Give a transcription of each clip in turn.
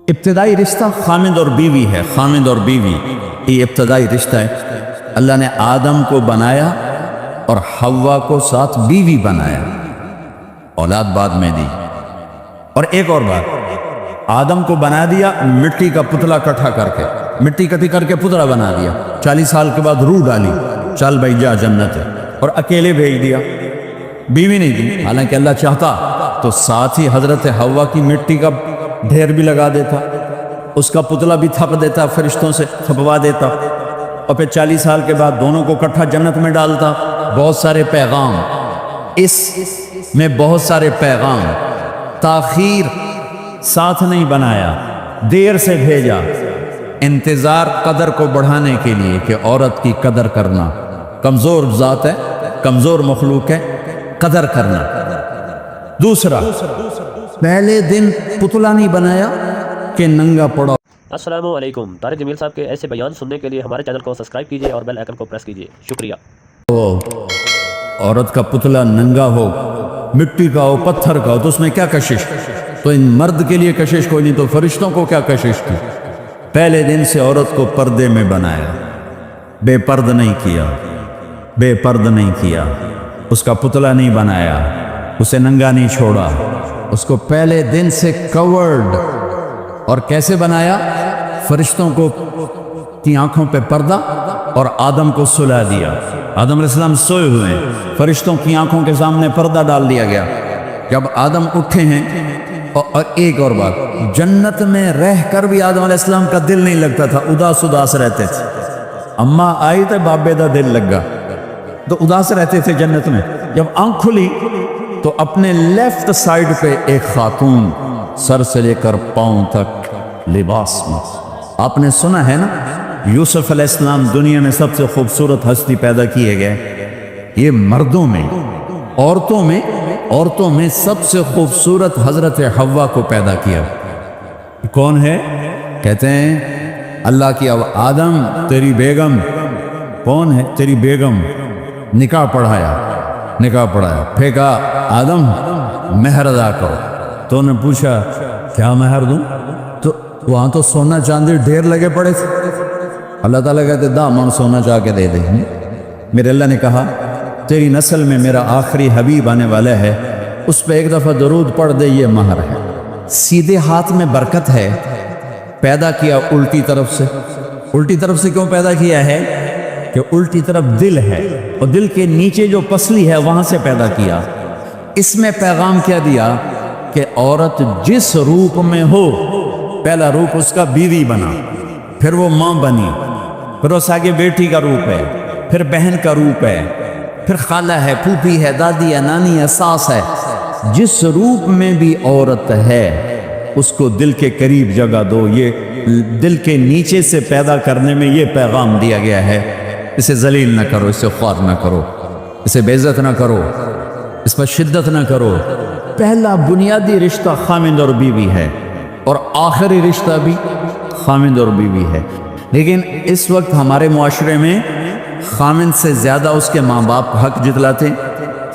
ابتدائی رشتہ خامد اور بیوی ہے، خامد اور بیوی یہ ابتدائی رشتہ ہے۔ اللہ نے آدم کو بنایا اور حوا کو ساتھ بیوی بنایا، اولاد بعد میں دی۔ اور ایک اور بات، آدم کو بنا دیا مٹی کا پتلا کٹھا کر کے، مٹی کٹھی کر کے پتلا بنا دیا، 40 سال کے بعد روح ڈالی، چل بھائی جا جنت ہے، اور اکیلے بھیج دیا، بیوی نہیں دی۔ حالانکہ اللہ چاہتا تو ساتھ ہی حضرت حوا کی مٹی کا ڈھیر بھی لگا دیتا، اس کا پتلا بھی تھپ دیتا، فرشتوں سے تھپوا دیتا، اور پھر 40 سال کے بعد دونوں کو کٹھا جنت میں ڈالتا۔ بہت سارے پیغام اس میں، بہت سارے پیغام، تاخیر ساتھ نہیں بنایا، دیر سے بھیجا، انتظار قدر کو بڑھانے کے لیے کہ عورت کی قدر کرنا، کمزور ذات ہے، کمزور مخلوق ہے، قدر کرنا۔ دوسرا، پہلے دن پتلا نہیں بنایا کہ ننگا پڑا۔ السلام علیکم، طارق جمیل صاحب کے ایسے بیان سننے کے لیے ہمارے چینل کو سبسکرائب کیجئے اور بیل آئیکن کو پریس کیجئے، شکریہ۔ عورت کا پتلا ننگا ہو، مٹی کا ہو، پتھر کا ہو، تو اس میں کیا کشش؟ تو ان مرد کے لیے کشش کوئی نہیں، تو فرشتوں کو کیا کشش تھی؟ پہلے دن سے عورت کو پردے میں بنایا، بے پرد نہیں کیا، بے پرد نہیں کیا، اس کا پتلا نہیں بنایا، اسے ننگا نہیں چھوڑا، اس کو پہلے دن سے کورڈ۔ اور کیسے بنایا؟ فرشتوں کو کی آنکھوں پہ پردہ اور آدم کو سلا دیا۔ آدم علیہ السلام سوئے ہوئے ہیں، فرشتوں کی آنکھوں کے سامنے پردہ ڈال دیا گیا۔ جب آدم اٹھے ہیں، اور ایک اور بات، جنت میں رہ کر بھی آدم علیہ السلام کا دل نہیں لگتا تھا، اداس اداس رہتے تھے۔ اماں آئی تو بابے دا دل لگا، تو اداس رہتے تھے جنت میں۔ جب آنکھ کھلی تو اپنے لیفٹ سائیڈ پہ ایک خاتون سر سے لے کر پاؤں تک لباس میں۔ آپ نے سنا ہے نا، یوسف علیہ السلام دنیا میں سب سے خوبصورت ہستی پیدا کیے گئے۔ یہ مردوں میں، عورتوں میں سب سے خوبصورت حضرت حوا کو پیدا کیا۔ کون ہے؟ کہتے ہیں اللہ کی آدم تیری بیگم۔ کون ہے تیری بیگم؟ نکاح پڑھایا، پھینکا آدم مہر ادا کرو۔ تو نے پوچھا کیا مہر دوں؟ تو وہاں تو سونا چاندی ڈھیر لگے پڑے تھے۔ اللہ تعالیٰ کہتے دامن سونا چاہ کے دے دے۔ میرے اللہ نے کہا تیری نسل میں میرا آخری حبیب آنے والا ہے، اس پہ ایک دفعہ درود پڑھ دے، یہ مہر ہے۔ سیدھے ہاتھ میں برکت ہے، پیدا کیا الٹی طرف سے۔ الٹی طرف سے کیوں پیدا کیا ہے؟ کہ الٹی طرف دل ہے، اور دل کے نیچے جو پسلی ہے وہاں سے پیدا کیا۔ اس میں پیغام کیا دیا کہ عورت جس روپ میں ہو، پہلا روپ اس کا بیوی بنا، پھر وہ ماں بنی، پھر اس آگے بیٹی کا روپ ہے، پھر بہن کا روپ ہے، پھر خالہ ہے، پھوپھی ہے، دادی ہے، نانی ہے، ساس ہے۔ جس روپ میں بھی عورت ہے اس کو دل کے قریب جگہ دو۔ یہ دل کے نیچے سے پیدا کرنے میں یہ پیغام دیا گیا ہے۔ اسے ذلیل نہ کرو، اسے خوار نہ کرو، اسے بے عزت نہ کرو، اس پر شدت نہ کرو۔ پہلا بنیادی رشتہ خامند اور بیوی ہے، اور آخری رشتہ بھی خامند اور بیوی ہے۔ لیکن اس وقت ہمارے معاشرے میں خامند سے زیادہ اس کے ماں باپ حق جتلاتے ہیں،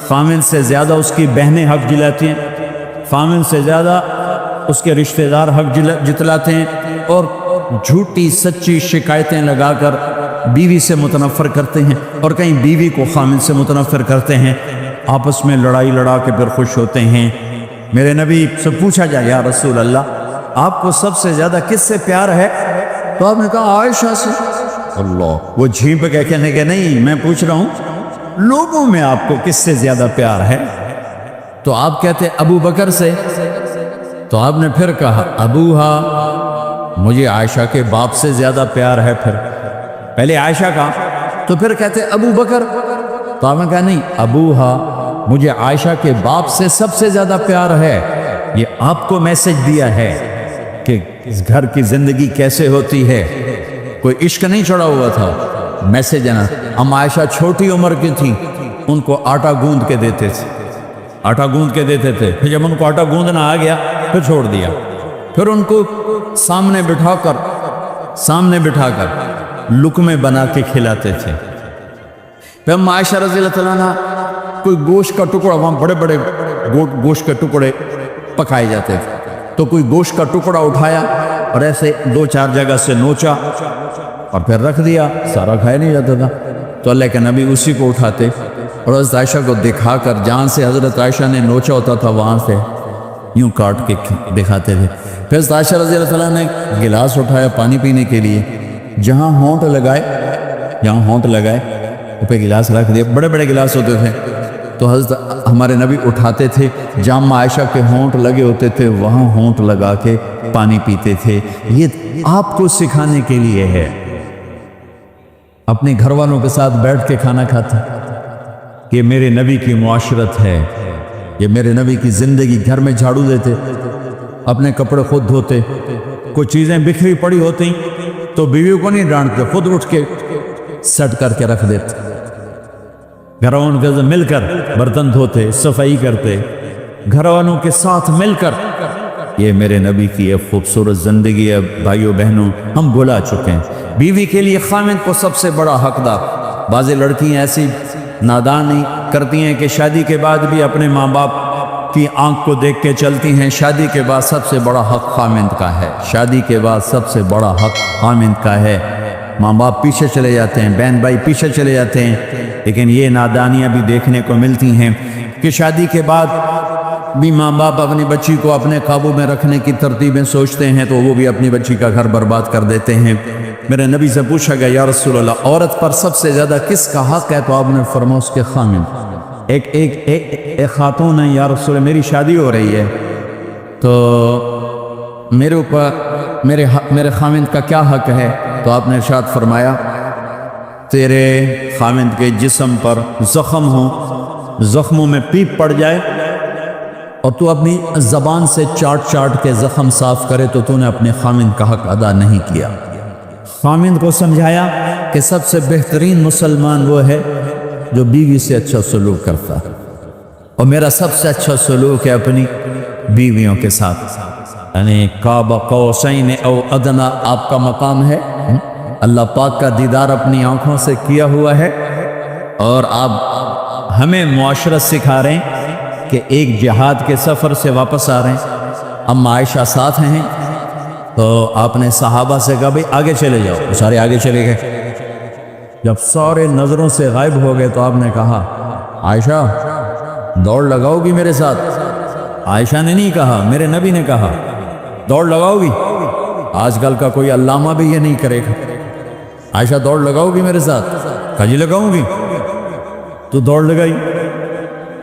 خامند سے زیادہ اس کی بہنیں حق جتلاتی ہیں، خامند سے زیادہ اس کے رشتہ دار حق جتلاتے ہیں، اور جھوٹی سچی شکایتیں لگا کر بیوی سے متنفر کرتے ہیں، اور کہیں بیوی کو خامند سے متنفر کرتے ہیں، آپس میں لڑائی لڑا کے پھر خوش ہوتے ہیں۔ میرے نبی سے پوچھا جائے یا رسول اللہ آپ کو سب سے زیادہ کس سے پیار ہے؟ تو آپ نے کہا عائشہ سے۔ اللہ، وہ جھینپ کے کہنے کہ نہیں، میں پوچھ رہا ہوں لوگوں میں آپ کو کس سے زیادہ پیار ہے؟ تو آپ کہتے ابو بکر سے۔ تو آپ نے پھر کہا ابوہا، مجھے عائشہ کے باپ سے زیادہ پیار ہے۔ پھر پہلے عائشہ کا، تو پھر کہتے ابو بکر۔ تو آپ نے کہا نہیں، ابوہا، مجھے عائشہ کے باپ سے سب سے زیادہ پیار ہے۔ یہ آپ کو میسج دیا ہے کہ اس گھر کی زندگی کیسے ہوتی ہے، کوئی عشق نہیں چڑھا ہوا تھا، میسج ہے نا۔ ہم عائشہ چھوٹی عمر کی تھی، ان کو آٹا گوندھ کے دیتے تھے، آٹا گوندھ کے دیتے تھے، پھر جب ان کو آٹا گوندھنا آ گیا پھر چھوڑ دیا، پھر ان کو سامنے بٹھا کر لقمے بنا کے کھلاتے تھے۔ پھر ہم عائشہ رضی اللہ تعالیٰ عنہ کوئی گوشت کا ٹکڑا، وہاں بڑے بڑے گوشت کے ٹکڑے پکائے جاتے تھے، تو کوئی گوشت کا ٹکڑا اٹھایا اور ایسے 2-4 جگہ سے نوچا اور پھر رکھ دیا، سارا کھایا نہیں جاتا تھا، تو اللہ کے نبی اسی کو اٹھاتے اور حضرت عائشہ کو دکھا کر جہاں سے حضرت عائشہ نے نوچا ہوتا تھا وہاں سے یوں کاٹ کے دکھاتے تھے۔ پھر حضرت عائشہ رضی اللہ تعالیٰ نے گلاس اٹھایا پانی پینے کے لیے، جہاں ہونٹ لگائے وہ پہ گلاس رکھ دیا، بڑے بڑے گلاس ہوتے تھے، تو حضرت ہمارے نبی اٹھاتے تھے، جہاں عائشہ کے ہونٹ لگے ہوتے تھے وہاں ہونٹ لگا کے پانی پیتے تھے۔ یہ آپ کو سکھانے کے لیے ہے، اپنے گھر والوں کے ساتھ بیٹھ کے کھانا کھاتے، یہ میرے نبی کی معاشرت ہے، یہ میرے نبی کی زندگی۔ گھر میں جھاڑو دیتے، اپنے کپڑے خود دھوتے، کوئی چیزیں بکھری پڑی ہوتی تو بیوی کو نہیں ڈانٹتے، خود اٹھ کے سیٹ کر کے رکھ دیتے، گھر والوں کے ساتھ مل کر برتن دھوتے، صفائی کرتے، گھر والوں کے ساتھ مل کر۔ یہ میرے نبی کی ایک خوبصورت زندگی ہے بھائیو بہنوں، ہم بھلا چکے ہیں۔ بیوی کے لیے خامند کو سب سے بڑا حقدار۔ بعض لڑکیاں ایسی نادانی کرتی ہیں کہ شادی کے بعد بھی اپنے ماں باپ کی آنکھ کو دیکھ کے چلتی ہیں۔ شادی کے بعد سب سے بڑا حق خامند کا ہے، شادی کے بعد سب سے بڑا حق خامند کا ہے۔ ماں باپ پیچھے چلے جاتے ہیں، بہن بھائی پیچھے چلے جاتے ہیں، لیکن یہ نادانیاں بھی دیکھنے کو ملتی ہیں کہ شادی کے بعد بھی ماں باپ اپنی بچی کو اپنے قابو میں رکھنے کی ترتیبیں سوچتے ہیں تو وہ بھی اپنی بچی کا گھر برباد کر دیتے ہیں۔ میرے نبی سے پوچھا گیا یا رسول اللہ عورت پر سب سے زیادہ کس کا حق ہے؟ تو آپ نے فرمایا اس کے خامند۔ ایک خاتون ہے، یا رسول اللہ میری شادی ہو رہی ہے تو میرے اوپر میرے خامند کا کیا حق ہے؟ تو آپ نے ارشاد فرمایا تیرے خامند کے جسم پر زخم ہو، زخموں میں پیپ پڑ جائے اور تو اپنی زبان سے چاٹ کے زخم صاف کرے تو تو نے اپنے خامند کا حق ادا نہیں کیا۔ خامند کو سمجھایا کہ سب سے بہترین مسلمان وہ ہے جو بیوی سے اچھا سلوک کرتا ہے، اور میرا سب سے اچھا سلوک ہے اپنی بیویوں کے ساتھ، یعنی قاب قوسین او ادنا آپ کا مقام ہے۔ اللہ پاک کا دیدار اپنی آنکھوں سے کیا ہوا ہے، اور آپ ہمیں معاشرت سکھا رہے ہیں کہ ایک جہاد کے سفر سے واپس آ رہے ہیں، اما عائشہ ساتھ ہیں، تو آپ نے صحابہ سے کہا بھئی آگے چلے جاؤ، وہ سارے آگے چلے گئے۔ جب سارے نظروں سے غائب ہو گئے تو آپ نے کہا عائشہ دوڑ لگاؤ گی میرے ساتھ؟ عائشہ نے نہیں کہا، میرے نبی نے کہا دوڑ لگاؤ گی؟ آج کل کا کوئی علامہ بھی یہ نہیں کرے گا۔ عائشہ دوڑ لگاؤ گی میرے ساتھ؟ کہا جی لگاؤں گی۔ تو دوڑ لگائی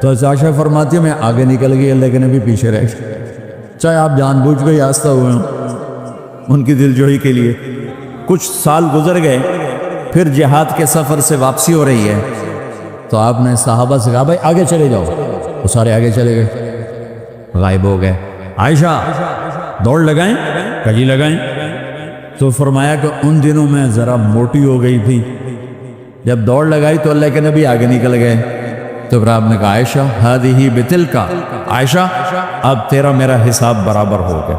تو عائشہ فرماتی ہے میں آگے نکل گئی، اللہ کے نبی پیچھے رہ گئے، چاہے آپ جان بوجھ کے آستہ ہوئے ہوں ان کی دلجوئی کے لیے۔ کچھ سال گزر گئے، پھر جہاد کے سفر سے واپسی ہو رہی ہے تو آپ نے صحابہ سے کہا بھائی آگے چلے جاؤ، وہ سارے آگے چلے گئے، غائب ہو گئے۔ عائشہ دوڑ لگائیں؟ کہا جی لگائیں۔ تو فرمایا کہ ان دنوں میں ذرا موٹی ہو گئی تھی، جب دوڑ لگائی تو اللہ کے نبی آگے نکل گئے، تو پھر آپ نے کہا عائشہ ہذہ بتلکا، عائشہ اب تیرا میرا حساب برابر ہو گیا،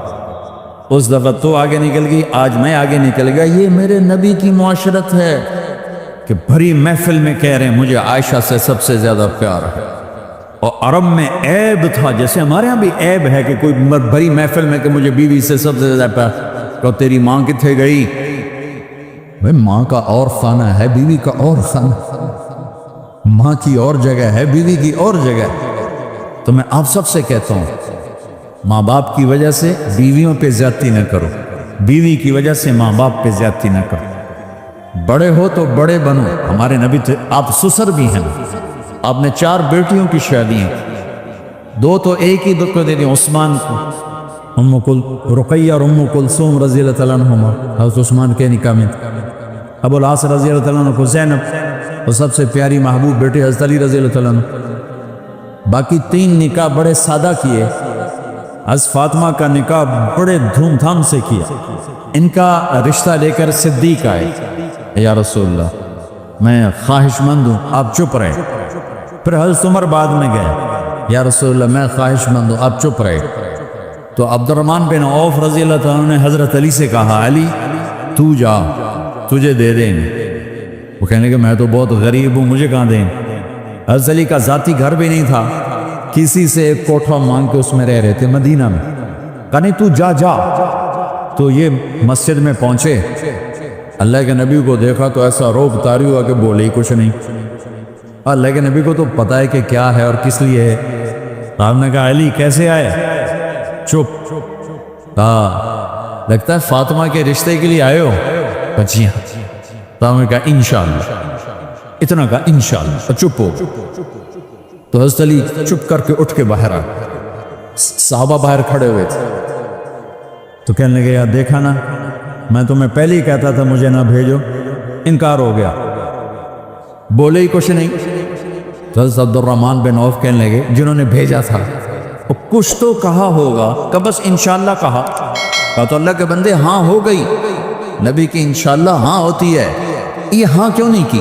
اس دفعہ تو آگے نکل گئی، آج میں آگے نکل گیا۔ یہ میرے نبی کی معاشرت ہے کہ بھری محفل میں کہہ رہے ہیں مجھے عائشہ سے سب سے زیادہ پیار ہے، اور عرب میں عیب تھا، جیسے ہمارے ہاں بھی عیب ہے کہ کوئی بھری محفل میں کہ مجھے بیوی سے سب سے زیادہ پیار، کہ تیری ماں کتنے گئی؟ بھئی ماں کا اور خانہ ہے، بیوی کا اور خانہ، ماں کی اور جگہ ہے، بیوی کی اور جگہ ہے۔ تو میں آپ سب سے کہتا ہوں ماں باپ کی وجہ سے بیویوں پہ زیادتی نہ کرو، بیوی کی وجہ سے ماں باپ پہ زیادتی نہ کرو، بڑے ہو تو بڑے بنو۔ ہمارے نبی تھے، آپ سسر بھی ہیں، آپ نے 4 بیٹیوں کی شادی ہیں، 2 تو ایک ہی دکھ کو دے دیں، عثمان کو، رقیہ اور ام کلثوم رضی اللہ تعالیٰ عنہما، حضرت عثمان کے نکاح میں، ابو العاص رضی اللہ تعالیٰ عنہ کو زینب، اور سب سے پیاری محبوب بیٹی حضرت علی رضی اللہ تعالیٰ عنہ۔ باقی 3 نکاح بڑے سادہ کیے، حضرت فاطمہ کا نکاح بڑے دھوم دھام سے کیا، ان کا رشتہ لے کر صدیق آئے، یا رسول اللہ میں خواہش مند ہوں، آپ چپ رہے۔ پھر حضرت عمر بعد میں گئے، یا رسول اللہ میں خواہش مند ہوں، آپ چپ رہے۔ تو عبد الرحمن بن عوف رضی اللہ تعالیٰ نے حضرت علی سے کہا علی تو جا، تجھے دے دیں گے۔ وہ کہنے کہ میں تو بہت غریب ہوں، مجھے کہاں دیں؟ حضرت علی کا ذاتی گھر بھی نہیں تھا، کسی سے ایک کوٹھا مانگ کے اس میں رہ رہے تھے مدینہ میں، کہا نہیں تو جا۔ تو یہ مسجد میں پہنچے، اللہ کے نبی کو دیکھا تو ایسا روب طاری ہوا کہ بولے ہی کچھ نہیں۔ اللہ کے نبی کو تو پتہ ہے کہ کیا ہے اور کس لیے ہے۔ آپ نے کہا علی کیسے آئے؟ چپ۔ لگتا ہے فاطمہ کے رشتے کے لیے آئے ہو؟ جی ہاں۔ تو آپ نے کہا انشاءاللہ، اتنا کہا انشاءاللہ، چپ ہو۔ تو حضرت علی چپ کر کے اٹھ کے باہر آ، صحابہ باہر کھڑے ہوئے تھے، تو کہنے لگے یار دیکھا نا، میں تمہیں پہلے ہی کہتا تھا مجھے نہ بھیجو، انکار ہو گیا، بولے ہی کچھ نہیں۔ تو حضرت عبد الرحمن بن عوف کہنے لگے جنہوں نے بھیجا تھا، وہ کچھ تو کہا ہوگا، کہ بس انشاءاللہ کہا تو اللہ کے بندے ہاں ہو گئی، نبی کی انشاءاللہ ہاں ہوتی ہے، یہ ہاں کیوں نہیں کی؟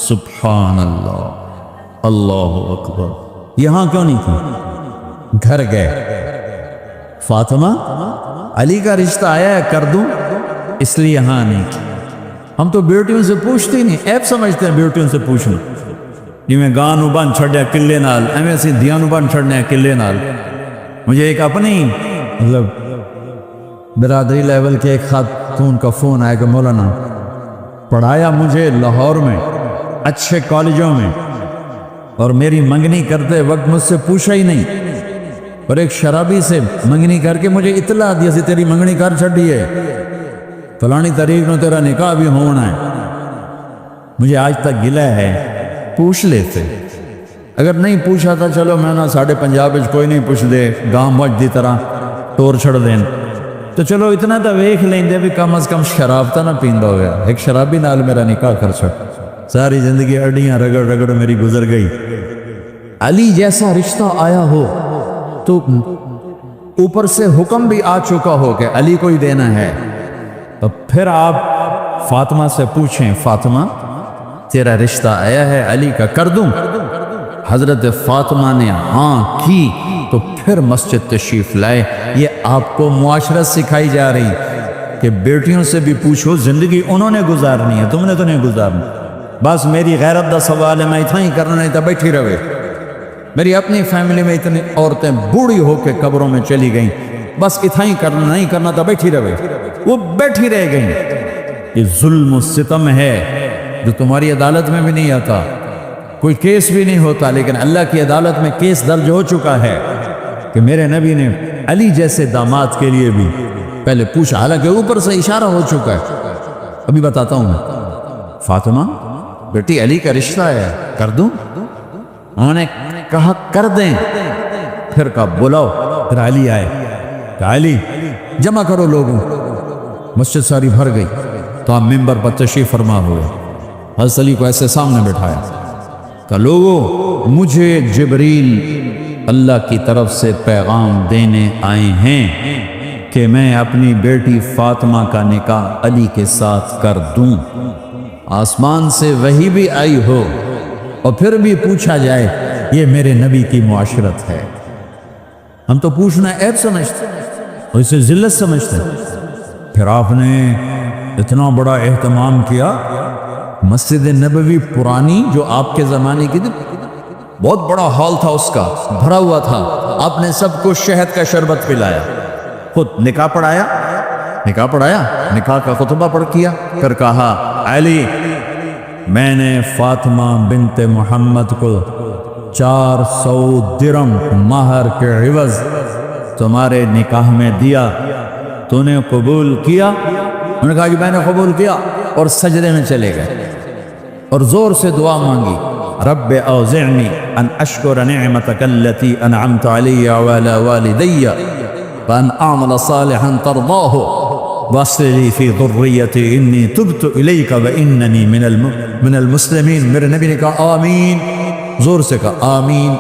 سبحان اللہ، اللہ اکبر، یہ ہاں کیوں نہیں کی؟ گھر گئے، فاطمہ علی کا رشتہ آیا ہے کر دوں، اس لیے ہاں نہیں کی۔ ہم تو بیٹیوں سے پوچھتے ہی نہیں، ایپ سمجھتے ہیں بیٹیوں سے پوچھنا، جی میں گاں نو بن چھڑیا قلعے نال، ایویں سی دھیاں نو بن چھڑنے قلعے نال۔ مجھے ایک اپنی مطلب برادری لیول کے ایک خاتون کا فون آیا کہ مولانا پڑھایا مجھے لاہور میں اچھے کالجوں میں، اور میری منگنی کرتے وقت مجھ سے پوچھا ہی نہیں، اور ایک شرابی سے منگنی کر کے مجھے اطلاع دیا سی تیری منگنی کر چھڑی ہے، فلانی تاریخ میں تیرا نکاح بھی ہونا ہے۔ مجھے آج تک گلہ ہے، پوچھ لیتے، اگر نہیں پوچھا تھا چلو میں نہ ساڑھے پنجاب کوئی نہیں پوچھ دے، گاں مجھ دی طرح ٹور چھڑ دین، تو چلو اتنا تو ویکھ لیں دے بھی کم از کم شراب تا نہ پیندا ہویا، ایک شرابی نال میرا نکاح کر چھڑ، ساری زندگی اڈیاں رگڑ رگڑ میری گزر گئی۔ علی جیسا رشتہ آیا ہو تو اوپر سے حکم بھی آ چکا ہو کہ علی کو ہی دینا ہے، تو پھر آپ فاطمہ سے پوچھیں فاطمہ تیرا رشتہ آیا ہے علی کا کر دوں؟ حضرت فاطمہ نے ہاں کی تو پھر مسجد تشریف لائے۔ یہ آپ کو معاشرت سکھائی جا رہی کہ بیٹیوں سے بھی پوچھو، زندگی انہوں نے گزارنی ہے، تم نے تو نہیں گزارنی۔ بس میری غیرت دا سوال ہے، میں اتنا ہی کرنا نہیں تھا بیٹھی رہے۔ میری اپنی فیملی میں اتنی عورتیں بوڑھی ہو کے قبروں میں چلی گئیں، بس اتنا ہی کرنا نہیں کرنا تھا بیٹھی رہے، وہ بیٹھی رہ گئیں۔ یہ ظلم و ستم ہے جو تمہاری عدالت میں بھی نہیں آتا، کوئی کیس بھی نہیں ہوتا، لیکن اللہ کی عدالت میں کیس درج ہو چکا ہے کہ میرے نبی نے علی جیسے داماد کے لیے بھی پہلے پوچھا، حالانکہ اوپر سے اشارہ ہو چکا ہے۔ ابھی بتاتا ہوں میں، فاطمہ بیٹی علی کا رشتہ ہے کر دوں؟ انہوں نے کہا کر دیں، پھر کہا بلاؤ، پھر علی آئے، کہا علی جمع کرو لوگوں، مسجد ساری بھر گئی، تو آپ ممبر پر تشریف فرما ہوئے، حضرت علی کو ایسے سامنے بٹھایا، کہ لوگوں مجھے جبریل اللہ کی طرف سے پیغام دینے آئے ہیں کہ میں اپنی بیٹی فاطمہ کا نکاح علی کے ساتھ کر دوں۔ آسمان سے وحی بھی آئی ہو اور پھر بھی پوچھا جائے، یہ میرے نبی کی معاشرت ہے۔ ہم تو پوچھنا عیب سمجھتے اور اسے ذلت سمجھتے، پھر آپ نے اتنا بڑا اہتمام کیا۔ مسجد نبوی پرانی جو آپ کے زمانے کی تھی، بہت بڑا ہال تھا، اس کا بھرا ہوا تھا، آپ نے سب کو شہد کا شربت پلایا، خود نکاح پڑھایا، نکاح کا خطبہ پڑھ کیا، پھر کہا علی میں نے فاطمہ بنت محمد کو 400 درم مہر کے عوض تمہارے نکاح میں دیا، تو نے قبول کیا؟ انہوں نے کہا کہ میں نے قبول کیا، اور سجدے میں چلے گئے اور زور سے دعا مانگی، رب اوزعنی ان اشکر نعمتک التی انعمت علی وعلی والدی وان اعمل صالحا ترضاہ واصلح لی فی ذریتی انی تبت الیک واننی من المسلمین۔ میرے نبی نے کہا آمین، زور سے کہا آمین،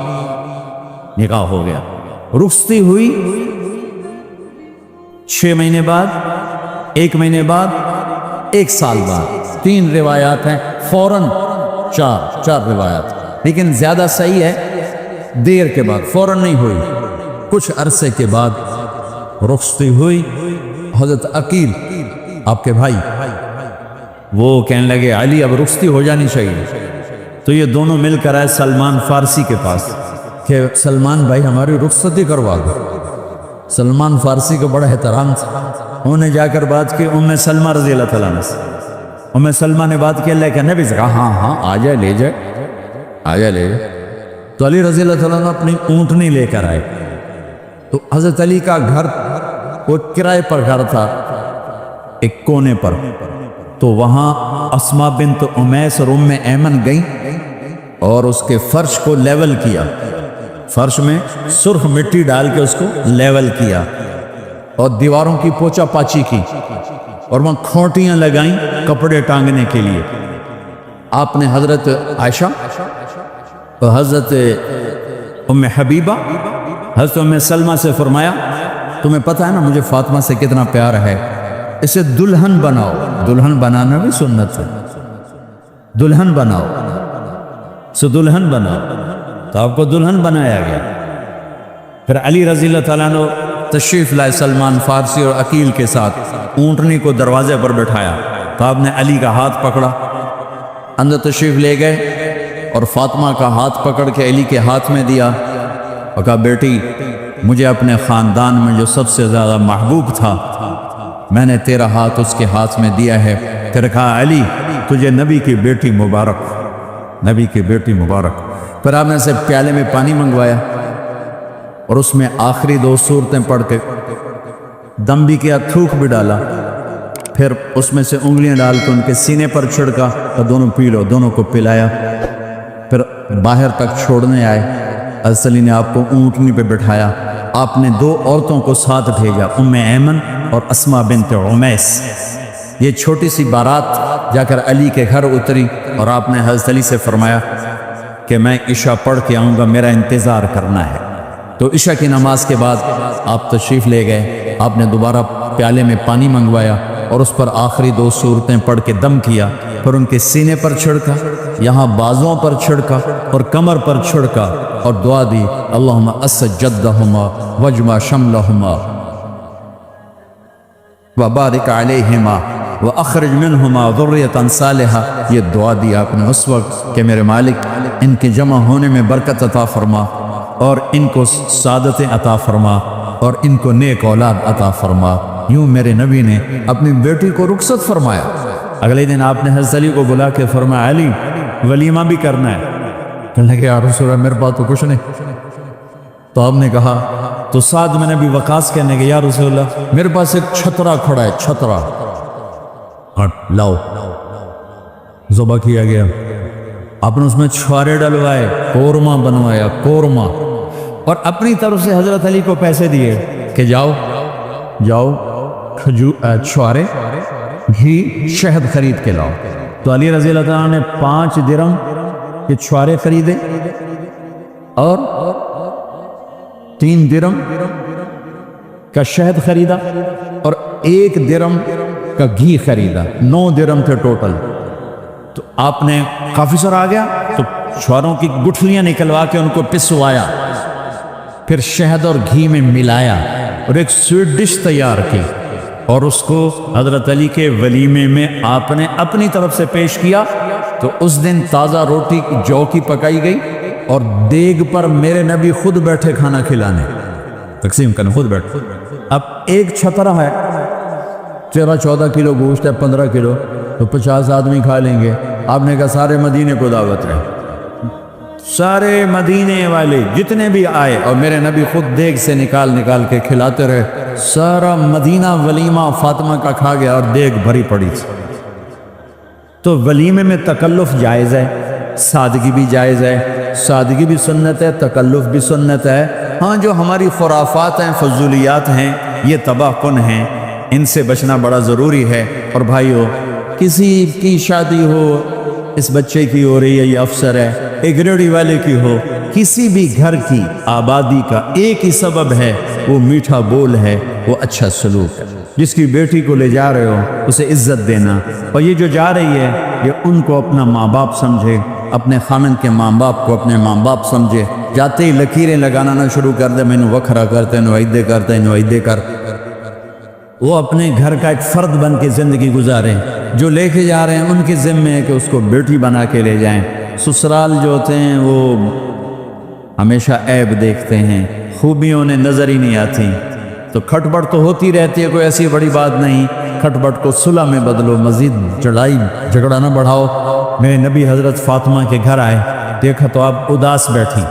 نکاح ہو گیا۔ رخصتی ہوئی 6 مہینے بعد، 1 مہینے بعد، 1 سال بعد، 3 روایات ہیں، فوراً 4 روایات، لیکن زیادہ صحیح ہے دیر کے بعد، فوراً نہیں ہوئی، کچھ عرصے کے بعد رخصتی ہوئی۔ حضرت عقیل آپ کے بھائی وہ کہنے لگے علی اب رخصتی ہو جانی چاہیے، تو یہ دونوں مل کر آئے سلمان فارسی کے پاس کہ سلمان بھائی ہماری رخصتی کروا دو۔ سلمان فارسی کو بڑا احترام تھا، انہوں نے جا کر بات کی ام سلمہ رضی اللہ تعالیٰ عنہ سے. ام سلمہ نے بات کی اللہ کے نبی سے کہا ہاں ہاں آ جائے لے جائے آ جائے لے جائے. تو علی رضی اللہ تعالیٰ عنہ اپنی اونٹنی لے کر آئے. تو حضرت علی کا گھر وہ کرائے پر گھر تھا ایک کونے پر. تو وہاں اسما بنت امیس اور ام ایمن گئیں اور اس کے فرش کو لیول کیا. فرش میں سرخ مٹی ڈال کے اس کو لیول کیا اور دیواروں کی پوچا پاچی کی اور وہاں کھوٹیاں لگائیں کپڑے ٹانگنے کے لیے. آپ نے حضرت عائشہ اور حضرت ام حبیبہ حضرت ام سلمہ سے فرمایا تمہیں پتہ ہے نا مجھے فاطمہ سے کتنا پیار ہے، اسے دلہن بناؤ. دلہن بنانا بھی سنت ہے. دلہن بناؤ سو دلہن بناؤ. تو آپ کو دلہن بنایا گیا. پھر علی رضی اللہ تعالیٰ عنہ تشریف لائے سلمان فارسی اور عقیل کے ساتھ. اونٹنی کو دروازے پر بٹھایا تو آپ نے علی کا ہاتھ پکڑا اندر تشریف لے گئے اور فاطمہ کا ہاتھ پکڑ کے علی کے ہاتھ میں دیا اور کہا بیٹی مجھے اپنے خاندان میں جو سب سے زیادہ محبوب تھا میں نے تیرا ہاتھ اس کے ہاتھ میں دیا ہے. پھر کہا علی تجھے نبی کی بیٹی مبارک، نبی کی بیٹی مبارک. پھر آپ نے سے پیالے میں پانی منگوایا اور اس میں آخری 2 سورتیں پڑھ کے دم بھی کیا، تھوک بھی ڈالا. پھر اس میں سے انگلیاں ڈال کے ان کے سینے پر چھڑکا اور دونوں پی لو، دونوں کو پلایا. پھر باہر تک چھوڑنے آئے. حضرت علی نے آپ کو اونٹنی پہ بٹھایا. آپ نے 2 عورتوں کو ساتھ بھیجا، ام ایمن اور اسما بنت امیس. یہ چھوٹی سی بارات جا کر علی کے گھر اتری اور آپ نے حضرت علی سے فرمایا کہ میں عشاء پڑھ کے آؤں گا، میرا انتظار کرنا ہے. تو عشاء کی نماز کے بعد آپ تشریف لے گئے. آپ نے دوبارہ پیالے میں پانی منگوایا اور اس پر آخری 2 سورتیں پڑھ کے دم کیا. پھر ان کے سینے پر چھڑکا، یہاں بازوں پر چھڑکا اور کمر پر چھڑکا اور دعا دی اللہم اسد جدہما وجمع شملہما وبارک علیہما واخرج منہما ذریۃ صالحہ. یہ دعا دی آپ نے اس وقت کہ میرے مالک ان کے جمع ہونے میں برکت عطا فرما اور ان کو سعادت عطا فرما اور ان کو نیک اولاد عطا فرما. یوں میرے نبی نے اپنی بیٹی کو رخصت فرمایا. اگلے دن آپ نے حضرت علی کو بلا کے فرمایا علی ولیمہ بھی کرنا ہے. کہنے لگے یا رسول اللہ میرے پاس تو کچھ نہیں. تو آپ نے کہا تو سعد میں نبی وقاص کہنے گے یا رسول اللہ میرے پاس ایک چھترا کھڑا ہے، چھترا لاؤ. ذبح کیا گیا. آپ نے اس میں چھوارے ڈلوائے، قورمہ بنوایا، قورمہ. اور اپنی طرف سے حضرت علی کو پیسے دیے کہ جاؤ چھوارے گھی شہد خرید کے لاؤ. تو علی رضی اللہ تعالیٰ نے 5 درم کے چھوارے خریدے اور 3 درم کا شہد خریدا اور 1 درم کا گھی خریدا. 9 درم تھے ٹوٹل. تو آپ نے کافی سارا آ گیا تو چھواروں کی گٹھلیاں نکلوا کے ان کو پسوایا، پھر شہد اور گھی میں ملایا اور ایک سویٹ ڈش تیار کی اور اس کو حضرت علی کے ولیمے میں آپ نے اپنی طرف سے پیش کیا. تو اس دن تازہ روٹی جو کی پکائی گئی اور دیگ پر میرے نبی خود بیٹھے کھانا کھلانے، تقسیم کرنے خود بیٹھے. اب ایک چھترا ہے 13-14 کلو گوشت ہے، 15 کلو تو 50 آدمی کھا لیں گے. آپ نے کہا سارے مدینے کو دعوت ہے. سارے مدینے والے جتنے بھی آئے اور میرے نبی خود دیگ سے نکال کے کھلاتے رہے. سارا مدینہ ولیمہ فاطمہ کا کھا گیا اور دیگ بھری پڑی تھی. تو ولیمے میں تکلف جائز ہے، سادگی بھی جائز ہے. سادگی بھی سنت ہے، تکلف بھی سنت ہے. ہاں جو ہماری خرافات ہیں، فضولیات ہیں، یہ تباہ کن ہیں، ان سے بچنا بڑا ضروری ہے. اور بھائیو کسی کی شادی ہو، اس بچے کی ہو رہی ہے، یہ افسر ہے، ایک ریڑھی والے کی ہو، کسی بھی گھر کی آبادی کا ایک ہی سبب ہے، وہ میٹھا بول ہے، وہ اچھا سلوک ہے. جس کی بیٹی کو لے جا رہے ہو اسے عزت دینا. اور یہ جو جا رہی ہے یہ ان کو اپنا ماں باپ سمجھے، اپنے خامن کے ماں باپ کو اپنے ماں باپ سمجھے. جاتے ہی لکیریں لگانا نہ شروع کر دے، میں نو وکھرا کرتے نو ایدے کرتے نو ایدے کر. وہ اپنے گھر کا ایک فرد بن کے زندگی گزاریں. جو لے کے جا رہے ہیں ان کے ذمے ہے کہ اس کو بیٹی بنا کے لے جائیں. سسرال جو ہوتے ہیں وہ ہمیشہ عیب دیکھتے ہیں، خوبیوں انہیں نظر ہی نہیں آتی. تو کھٹپٹ تو ہوتی رہتی ہے، کوئی ایسی بڑی بات نہیں، کھٹپٹ کو صلح میں بدلو، مزید لڑائی جھگڑا نہ بڑھاؤ۔ میرے نبی حضرت فاطمہ کے گھر آئے، دیکھا تو آپ اداس بیٹھی۔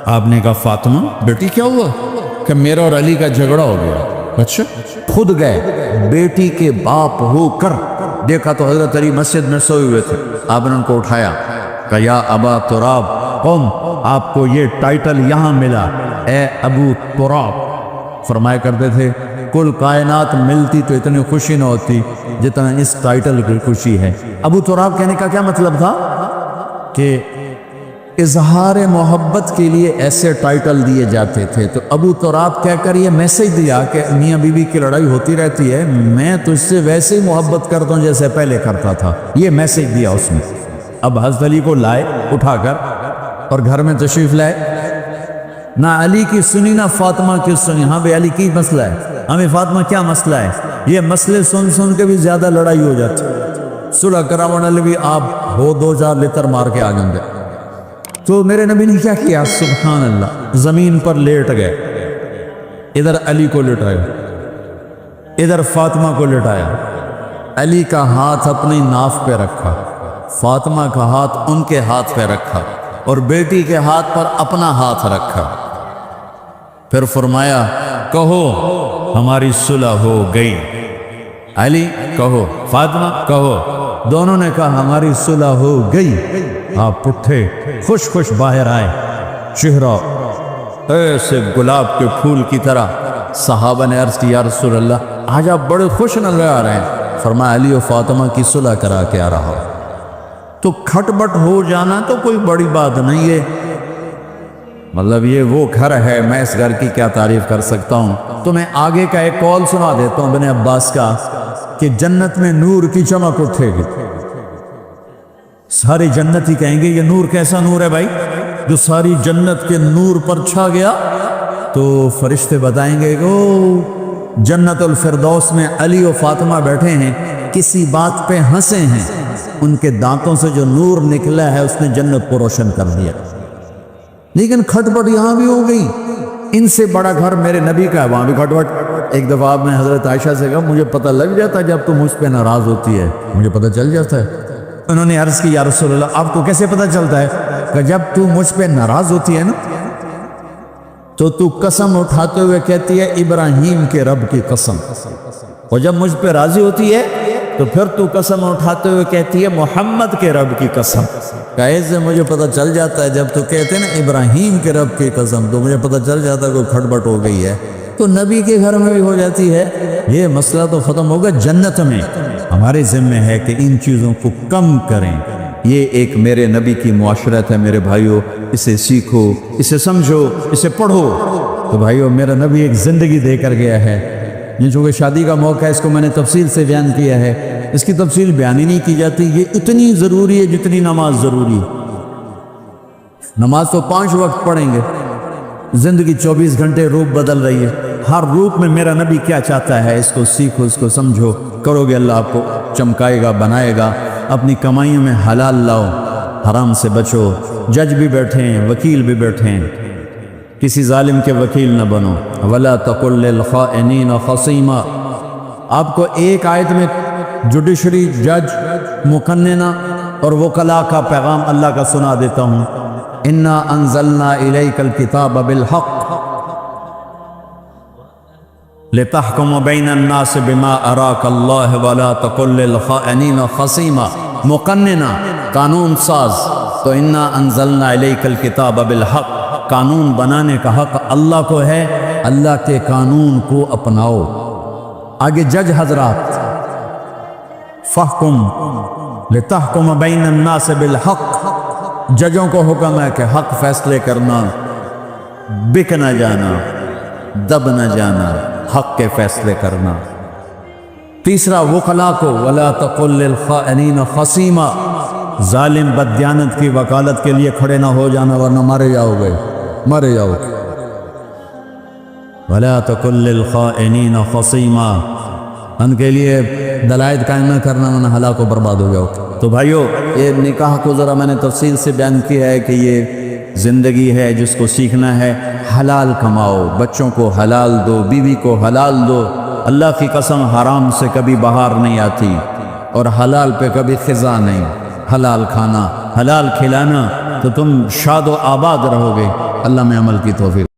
آپ نے کہا فاطمہ بیٹی کیا ہوا؟ کہ میرا اور علی کا جھگڑا ہو گیا۔ اچھا؟ خود گئے بیٹی کے باپ ہو کر، دیکھا تو حضرت علی مسجد میں سوئے ہوئے تھے، آپ نے ان کو اٹھایا، کہا یا ابا تراب، قوم آپ کو یہ ٹائٹل یہاں ملا، اے ابو تراب۔ فرمایا کرتے تھے کل کائنات ملتی تو اتنی خوشی نہ ہوتی جتنا اس ٹائٹل کی خوشی ہے۔ ابو تراب کہنے کا کیا مطلب تھا کہ اظہار محبت کے لیے ایسے ٹائٹل دیے جاتے تھے، تو ابو تراب کہہ کر یہ میسج دیا کہ میاں بیوی کی لڑائی ہوتی رہتی ہے، میں تجھ سے ویسے ہی محبت کرتا ہوں جیسے پہلے کرتا تھا، یہ میسج دیا اس نے۔ اب حضرت علی کو لائے اٹھا کر اور گھر میں تشریف لائے، نہ علی کی سنی نہ فاطمہ کی سنی۔ ہاں بھائی علی کی مسئلہ ہے، ہمیں فاطمہ کیا مسئلہ ہے؟ یہ مسئلے سن سن کے بھی زیادہ لڑائی ہو جاتی، صلح کراون علی بھی آپ ہو 2000 لتر مار کے آ جاندے۔ تو میرے نبی نے کیا کیا؟ سبحان اللہ، زمین پر لیٹ گئے، ادھر علی کو لٹایا، ادھر فاطمہ کو لٹایا، علی کا ہاتھ اپنی ناف پہ رکھا، فاطمہ کا ہاتھ ان کے ہاتھ پہ رکھا، اور بیٹی کے ہاتھ پر اپنا ہاتھ رکھا۔ پھر فرمایا کہو ہماری صلح ہو گئی، علی کہو، فاطمہ کہو۔ دونوں نے کہا ہماری صلح ہو گئی۔ آپ اٹھے خوش خوش باہر آئے، چہرہ ایسے گلاب کے پھول کی طرح۔ صحابہ نے عرض کی یا رسول اللہ آج آپ بڑے خوش نظر آ رہے ہیں۔ فرمایا علی و فاطمہ کی صلح کرا کے آ رہا ہو۔ تو کھٹبٹ ہو جانا تو کوئی بڑی بات نہیں ہے، مطلب یہ وہ گھر ہے، میں اس گھر کی کیا تعریف کر سکتا ہوں۔ تو میں آگے کا ایک قول سنا دیتا ہوں ابن عباس کا کہ جنت میں نور کی چمک اٹھے گی، سارے جنتی کہیں گے یہ نور کیسا نور ہے بھائی جو ساری جنت کے نور پر چھا گیا؟ تو فرشتے بتائیں گے کہ او جنت الفردوس میں علی و فاطمہ بیٹھے ہیں، کسی بات پہ ہنسے ہیں، ان کے دانتوں سے جو نور نکلا ہے اس نے جنت کو روشن کر دیا۔ لیکن کھٹپٹ یہاں بھی ہو گئی، ان سے بڑا گھر میرے نبی کا ہے، وہاں بھی کھٹپٹ۔ ایک دفعہ آپ نے حضرت عائشہ سے کہا مجھے پتہ لگ جاتا ہے جب تو مجھ پہ ناراض ہوتی ہے، مجھے پتہ چل جاتا ہے۔ انہوں نے عرض کی یا رسول اللہ آپ کو کیسے پتہ چلتا ہے؟ کہ جب تو مجھ پہ ناراض ہوتی ہے نا تو قسم اٹھاتے ہوئے کہتی ہے ابراہیم کے رب کی قسم، اور جب مجھ پہ راضی ہوتی ہے تو پھر تو قسم اٹھاتے ہوئے کہتی ہے محمد کے رب کی قسم۔ ایسے مجھے پتہ چل جاتا ہے جب تو کہتے ہیں نا ابراہیم کے رب کی قسم تو مجھے پتہ چل جاتا ہے کوئی کھٹبٹ ہو گئی ہے۔ تو نبی کے گھر میں بھی ہو جاتی ہے، یہ مسئلہ تو ختم ہوگا جنت میں۔ ہمارے ذمہ ہے کہ ان چیزوں کو کم کریں، یہ ایک میرے نبی کی معاشرت ہے میرے بھائیوں، اسے سیکھو، اسے سمجھو، اسے پڑھو۔ تو بھائیوں میرا نبی ایک زندگی دے کر گیا ہے، یہ چونکہ شادی کا موقع ہے اس کو میں نے تفصیل سے بیان کیا ہے، اس کی تفصیل بیان ہی نہیں کی جاتی، یہ اتنی ضروری ہے جتنی نماز ضروری ہے۔ نماز تو 5 وقت پڑھیں گے، زندگی 24 گھنٹے روپ بدل رہی ہے، ہر روپ میں میرا نبی کیا چاہتا ہے اس کو سیکھو، اس کو سمجھو، کرو گے اللہ آپ کو چمکائے گا، بنائے گا۔ اپنی کمائیوں میں حلال لاؤ، حرام سے بچو۔ جج بھی بیٹھے ہیں، وکیل بھی بیٹھے ہیں، کسی ظالم کے وکیل نہ بنو۔ وَلَا تَقُلْ لِلْخَائِنِينَ خَصِيمًا۔ آپ کو ایک آیت میں جوڈیشری، جج، مقننہ اور وکلاء کا پیغام اللہ کا سنا دیتا ہوں۔ اِنَّا أَنزَلْنَا إِلَيْكَ الْكِتَابَ بِالْحَقِّ لِتَحْكُمَ بَيْنَ النَّاسِ بِمَا أَرَاكَ اللَّهُ وَلَا تَقُلْ لِلْخَائِنِينَ خَصِيمًا۔ مقننہ، قانون ساز، تو اِنَّا أَنزَلْنَا إِلَيْكَ الْكِتَابَ بِالْحَقِّ، قانون بنانے کا حق اللہ کو ہے، اللہ کے قانون کو اپناؤ۔ آگے جج حضرات، فَحْكُمْ لِتَحْكُمَ بَيْنَ النَّاسِ بِالْحَقِّ، ججوں کو حکم ہے کہ حق فیصلے کرنا، بک نہ جانا، دب نہ جانا، حق کے فیصلے کرنا۔ تیسرا وکلاء کو وَلَا تَقُلْ لِلْخَائِنِينَ خَصِيمًا، ظالم بددیانت کی وکالت کے لیے کھڑے نہ ہو جانا ورنہ مارے جاؤ گے، مرے جاؤ گے۔ وَلَا تَقُلْ لِلْخَائِنِينَ خَصِيمًا، ان کے لیے دلائل قائم نہ کرنا ورنہ ہلاک و برباد ہو جاؤ۔ تو بھائیو یہ نکاح کو ذرا میں نے تفصیل سے بیان کیا ہے کہ یہ زندگی ہے جس کو سیکھنا ہے، حلال کماؤ، بچوں کو حلال دو، بیوی کو حلال دو۔ اللہ کی قسم حرام سے کبھی بہار نہیں آتی اور حلال پہ کبھی خزاں نہیں۔ حلال کھانا، حلال کھلانا تو تم شاد و آباد رہو گے۔ اللہ میں عمل کی توفیق